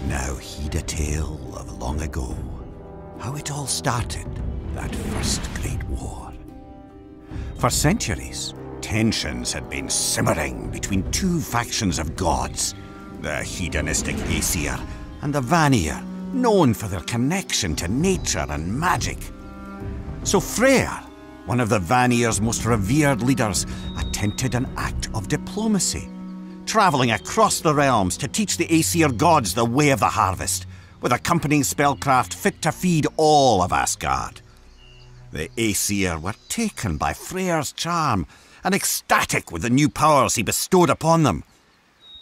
Now heed a tale of long ago, how it all started, that first great war. For centuries, tensions had been simmering between two factions of gods, the hedonistic Aesir and the Vanir, known for their connection to nature and magic. So Freyr, one of the Vanir's most revered leaders, attempted an act of diplomacy, travelling across the realms to teach the Aesir gods the way of the harvest, with accompanying spellcraft fit to feed all of Asgard. The Aesir were taken by Freyr's charm and ecstatic with the new powers he bestowed upon them.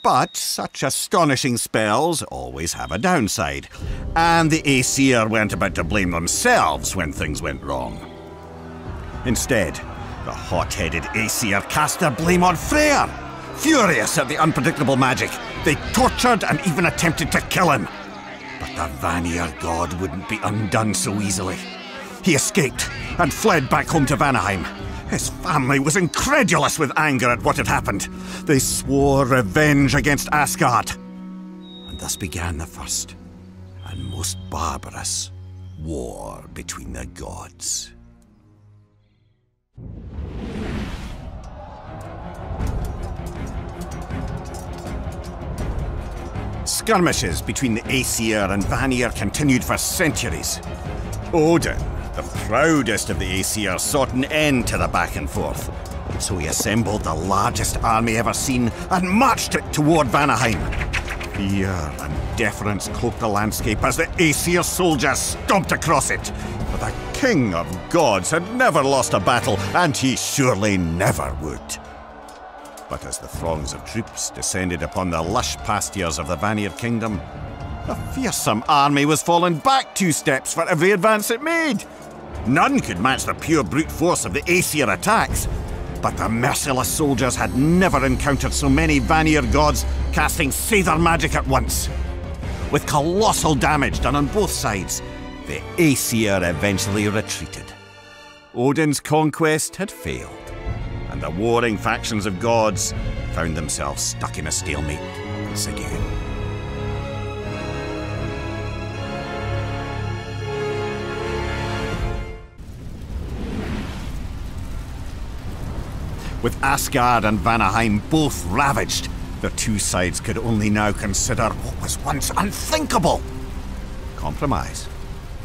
But such astonishing spells always have a downside, and the Aesir weren't about to blame themselves when things went wrong. Instead, the hot-headed Aesir cast their blame on Freyr. Furious at the unpredictable magic, they tortured and even attempted to kill him. But the Vanir god wouldn't be undone so easily. He escaped and fled back home to Vanaheim. His family was incredulous with anger at what had happened. They swore revenge against Asgard. And thus began the first and most barbarous war between the gods. Skirmishes between the Aesir and Vanir continued for centuries. Odin, the proudest of the Aesir, sought an end to the back and forth. So he assembled the largest army ever seen and marched it toward Vanaheim. Fear and deference cloaked the landscape as the Aesir soldiers stomped across it. For the king of gods had never lost a battle, and he surely never would. But as the throngs of troops descended upon the lush pastures of the Vanir kingdom, the fearsome army was falling back 2 steps for every advance it made. None could match the pure brute force of the Aesir attacks, but the merciless soldiers had never encountered so many Vanir gods casting Seidr magic at once. With colossal damage done on both sides, the Aesir eventually retreated. Odin's conquest had failed, and the warring factions of gods found themselves stuck in a stalemate once again. With Asgard and Vanaheim both ravaged, the two sides could only now consider what was once unthinkable: compromise.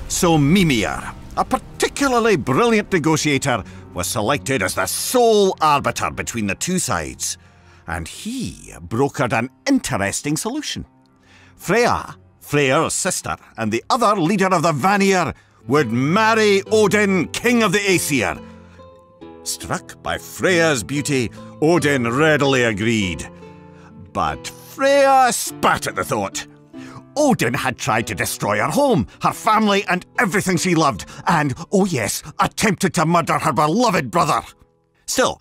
So Mimir, a particularly brilliant negotiator, was selected as the sole arbiter between the two sides, and he brokered an interesting solution. Freya, Freyr's sister and the other leader of the Vanir, would marry Odin, king of the Aesir. Struck by Freya's beauty, Odin readily agreed. But Freya spat at the thought. Odin had tried to destroy her home, her family, and everything she loved, and, oh yes, attempted to murder her beloved brother. Still,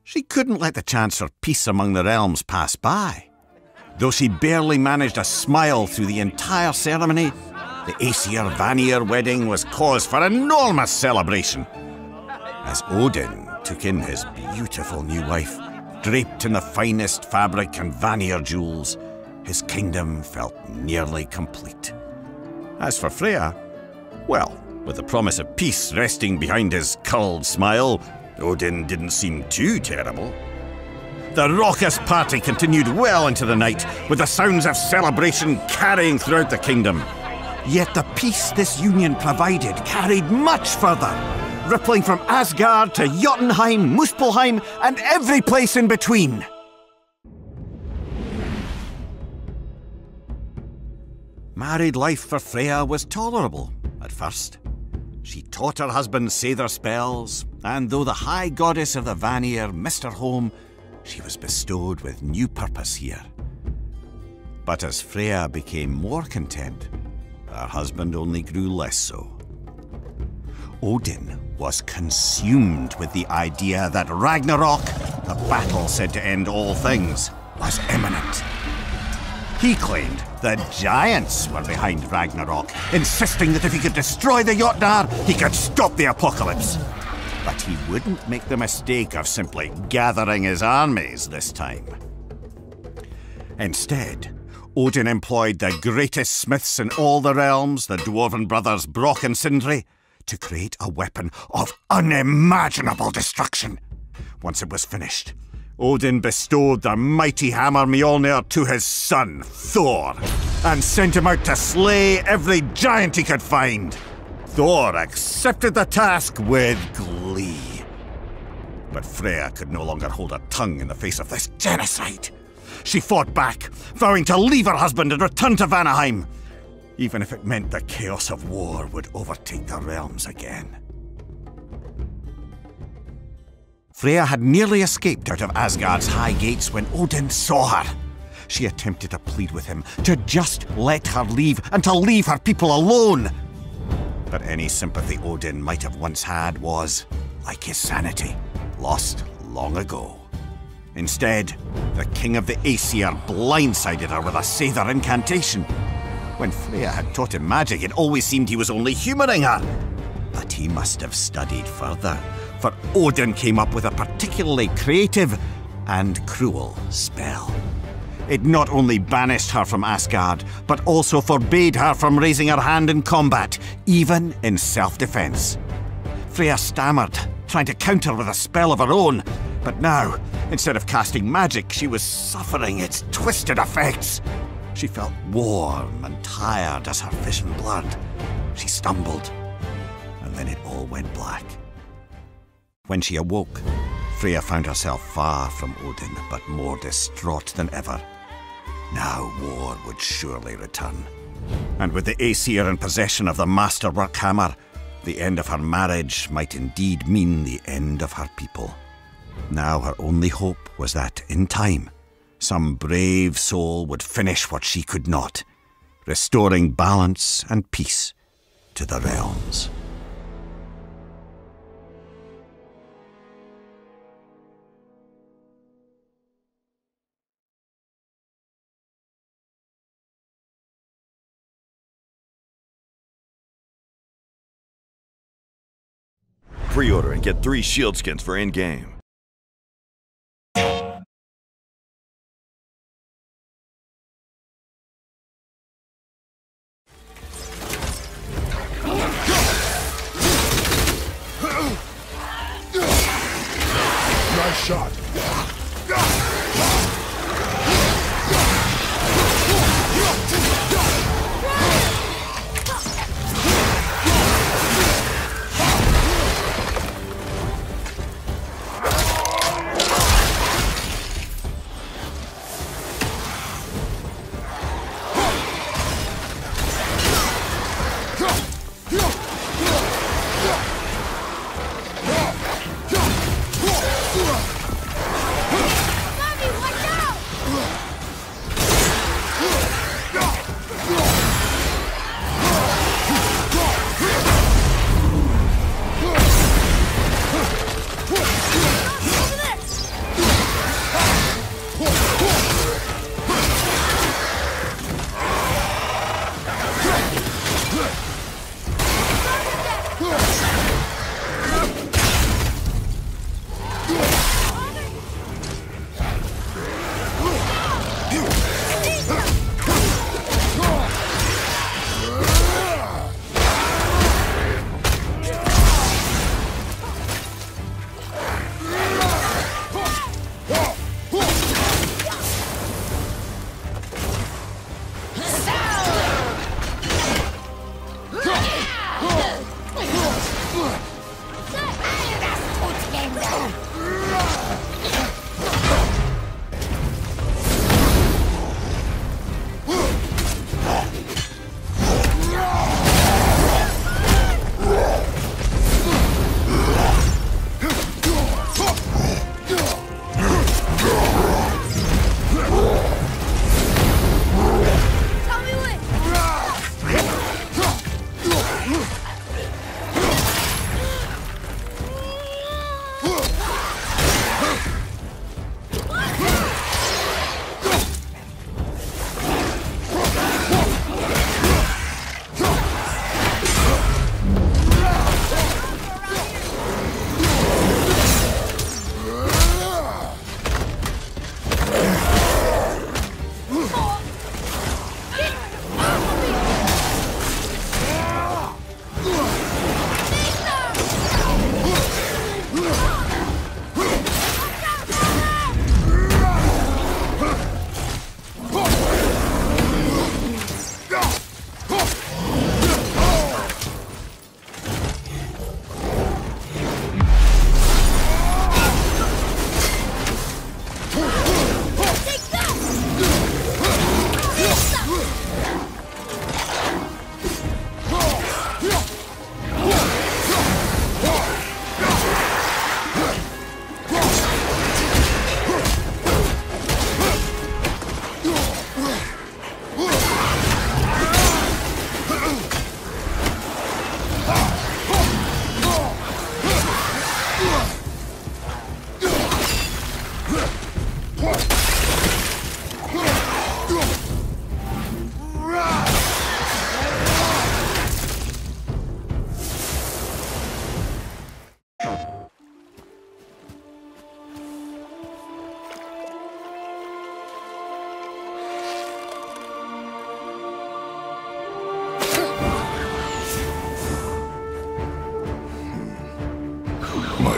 she couldn't let the chance for peace among the realms pass by. Though she barely managed a smile through the entire ceremony, the Aesir-Vanir wedding was cause for enormous celebration. As Odin took in his beautiful new wife, draped in the finest fabric and Vanir jewels, his kingdom felt nearly complete. As for Freya, well, with the promise of peace resting behind his curled smile, Odin didn't seem too terrible. The raucous party continued well into the night, with the sounds of celebration carrying throughout the kingdom. Yet the peace this union provided carried much further, rippling from Asgard to Jotunheim, Muspelheim, and every place in between. Married life for Freya was tolerable at first. She taught her husband Seidr spells, and though the high goddess of the Vanir missed her home, she was bestowed with new purpose here. But as Freya became more content, her husband only grew less so. Odin was consumed with the idea that Ragnarok, the battle said to end all things, was imminent. He claimed the giants were behind Ragnarok, insisting that if he could destroy the Jotnar, he could stop the apocalypse. But he wouldn't make the mistake of simply gathering his armies this time. Instead, Odin employed the greatest smiths in all the realms, the dwarven brothers Brock and Sindri, to create a weapon of unimaginable destruction. Once it was finished, Odin bestowed the mighty hammer Mjolnir to his son, Thor, and sent him out to slay every giant he could find. Thor accepted the task with glee. But Freya could no longer hold her tongue in the face of this genocide. She fought back, vowing to leave her husband and return to Vanaheim, even if it meant the chaos of war would overtake the realms again. Freya had nearly escaped out of Asgard's high gates when Odin saw her. She attempted to plead with him to just let her leave and to leave her people alone. But any sympathy Odin might have once had was, like his sanity, lost long ago. Instead, the king of the Aesir blindsided her with a Seidr incantation. When Freya had taught him magic, it always seemed he was only humouring her. But he must have studied further, for Odin came up with a particularly creative and cruel spell. It not only banished her from Asgard, but also forbade her from raising her hand in combat, even in self-defense. Freya stammered, trying to counter with a spell of her own, but now, instead of casting magic, she was suffering its twisted effects. She felt warm and tired as her vision blurred. She stumbled, and then it all went black. When she awoke, Freya found herself far from Odin, but more distraught than ever. Now war would surely return. And with the Aesir in possession of the masterwork hammer, the end of her marriage might indeed mean the end of her people. Now her only hope was that, in time, some brave soul would finish what she could not, restoring balance and peace to the realms. Pre-order and get 3 shield skins for in-game. Nice shot.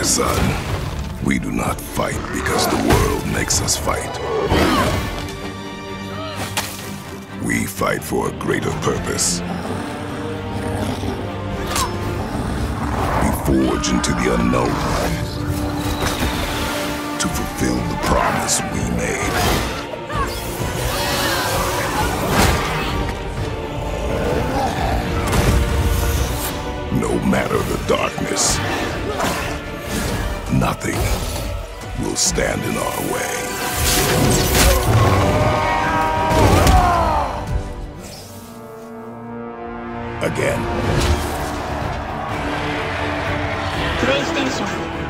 son. We do not fight because the world makes us fight. We fight for a greater purpose. We forge into the unknown to fulfill the promise we made. No matter the darkness, nothing will stand in our way. Again. PlayStation